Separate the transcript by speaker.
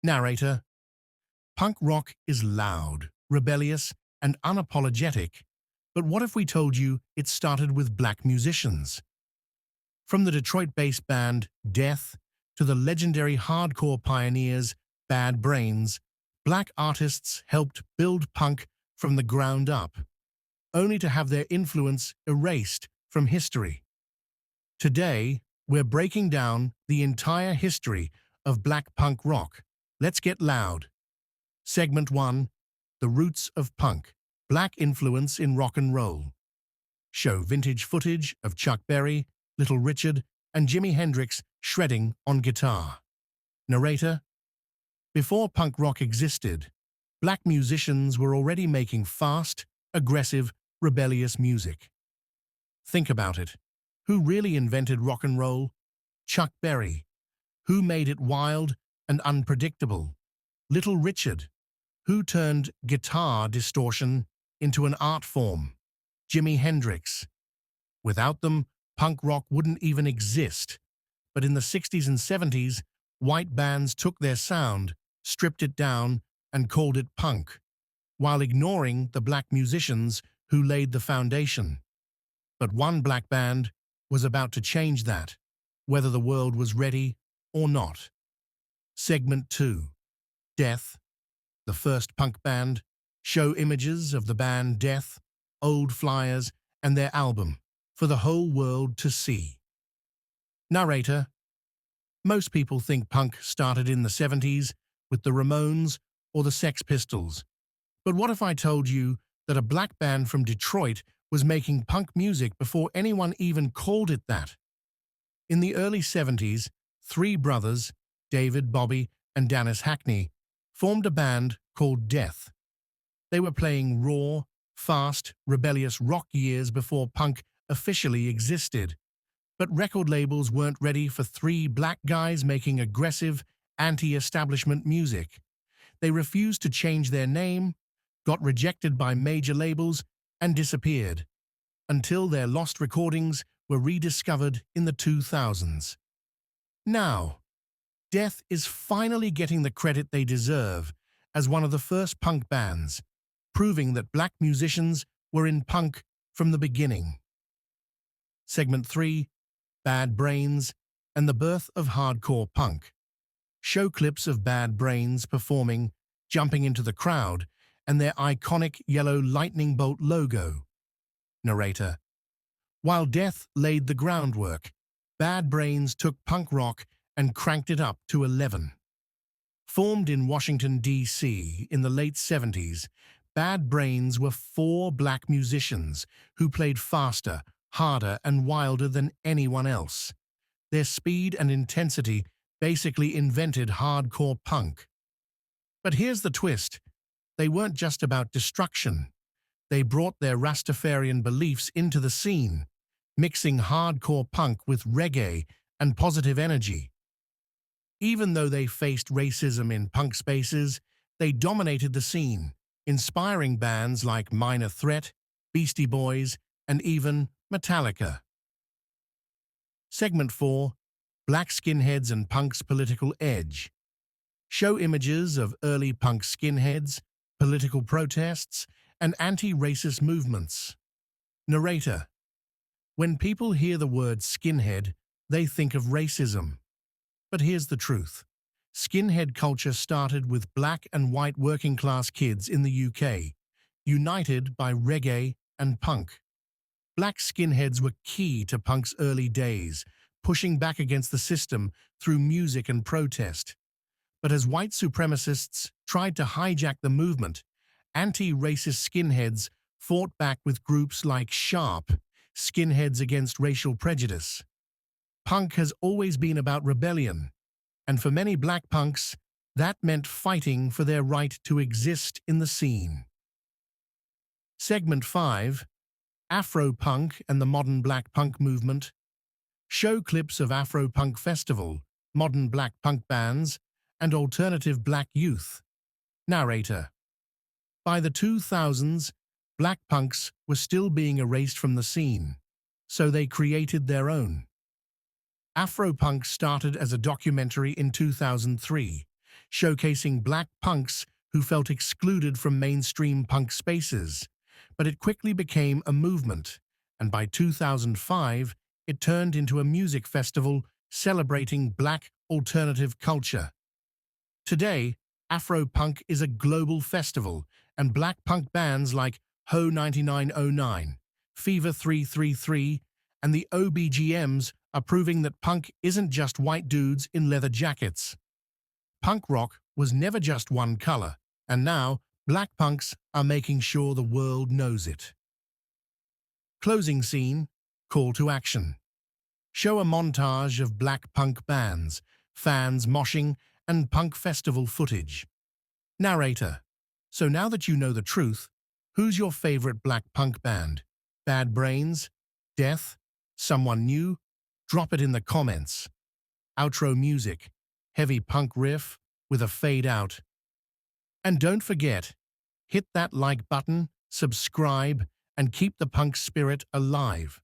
Speaker 1: Narrator: punk rock is loud, rebellious, and unapologetic, but what if we told you it started with black musicians? From the Detroit-based band Death to the legendary hardcore pioneers Bad Brains, black artists helped build punk from the ground up, only to have their influence erased from history. Today, we're breaking down the entire history of black punk rock. Let's get loud. Segment 1. The Roots of Punk. Black Influence in Rock and Roll. Show vintage footage of Chuck Berry, Little Richard, and Jimi Hendrix shredding on guitar. Narrator: before punk rock existed, black musicians were already making fast, aggressive, rebellious music. Think about it. Who really invented rock and roll? Chuck Berry. Who made it wild and unpredictable? Little Richard. Who turned guitar distortion into an art form? Jimi Hendrix. Without them, punk rock wouldn't even exist. But in the 60s and 70s, white bands took their sound, stripped it down, and called it punk, while ignoring the black musicians who laid the foundation. But one black band was about to change that, whether the world was ready or not. Segment 2. Death, the first punk band. Show images of the band Death, old flyers, and their album for the whole world to see. Narrator: most people think punk started in the 70s with the Ramones or the Sex Pistols. But what if I told you that a black band from Detroit was making punk music before anyone even called it that? In the early 70s, three brothers, David, Bobby, and Dennis Hackney, formed a band called Death. They were playing raw, fast, rebellious rock years before punk officially existed. But record labels weren't ready for three black guys making aggressive, anti-establishment music. They refused to change their name, got rejected by major labels, and disappeared, until their lost recordings were rediscovered in the 2000s. Now, Death is finally getting the credit they deserve as one of the first punk bands, proving that black musicians were in punk from the beginning. Segment 3. Bad Brains and the Birth of Hardcore Punk. Show clips of Bad Brains performing, jumping into the crowd, and their iconic yellow lightning bolt logo. Narrator: while Death laid the groundwork, Bad Brains took punk rock and cranked it up to 11. Formed in Washington, D.C. in the late 70s, Bad Brains were four black musicians who played faster, harder, and wilder than anyone else. Their speed and intensity basically invented hardcore punk. But here's the twist. They weren't just about destruction. They brought their Rastafarian beliefs into the scene, mixing hardcore punk with reggae and positive energy. Even though they faced racism in punk spaces, they dominated the scene, inspiring bands like Minor Threat, Beastie Boys, and even Metallica. Segment 4. Black Skinheads and Punk's Political Edge. Show images of early punk skinheads, political protests, and anti-racist movements. Narrator: when people hear the word skinhead, they think of racism. But here's the truth. Skinhead culture started with black and white working-class kids in the UK, united by reggae and punk. Black skinheads were key to punk's early days, pushing back against the system through music and protest. But as white supremacists tried to hijack the movement, anti-racist skinheads fought back with groups like Sharp, Skinheads Against Racial Prejudice. Punk has always been about rebellion, and for many black punks, that meant fighting for their right to exist in the scene. Segment 5. Afropunk and the Modern Black Punk Movement. Show clips of Afropunk Festival, modern black punk bands, and alternative black youth. Narrator: by the 2000s, black punks were still being erased from the scene, so they created their own. Afropunk started as a documentary in 2003, showcasing black punks who felt excluded from mainstream punk spaces. But it quickly became a movement, and by 2005, it turned into a music festival celebrating black alternative culture. Today, Afropunk is a global festival, and black punk bands like Ho 9909, Fever 333, and the OBGMs are proving that punk isn't just white dudes in leather jackets. Punk rock was never just one color, and now black punks are making sure the world knows it. Closing scene, call to action. Show a montage of black punk bands, fans moshing, and punk festival footage. Narrator: so now that you know the truth, who's your favorite black punk band? Bad Brains? Death? Someone new? Drop it in the comments. Outro music: heavy punk riff with a fade out. And don't forget, hit that like button, subscribe, and keep the punk spirit alive.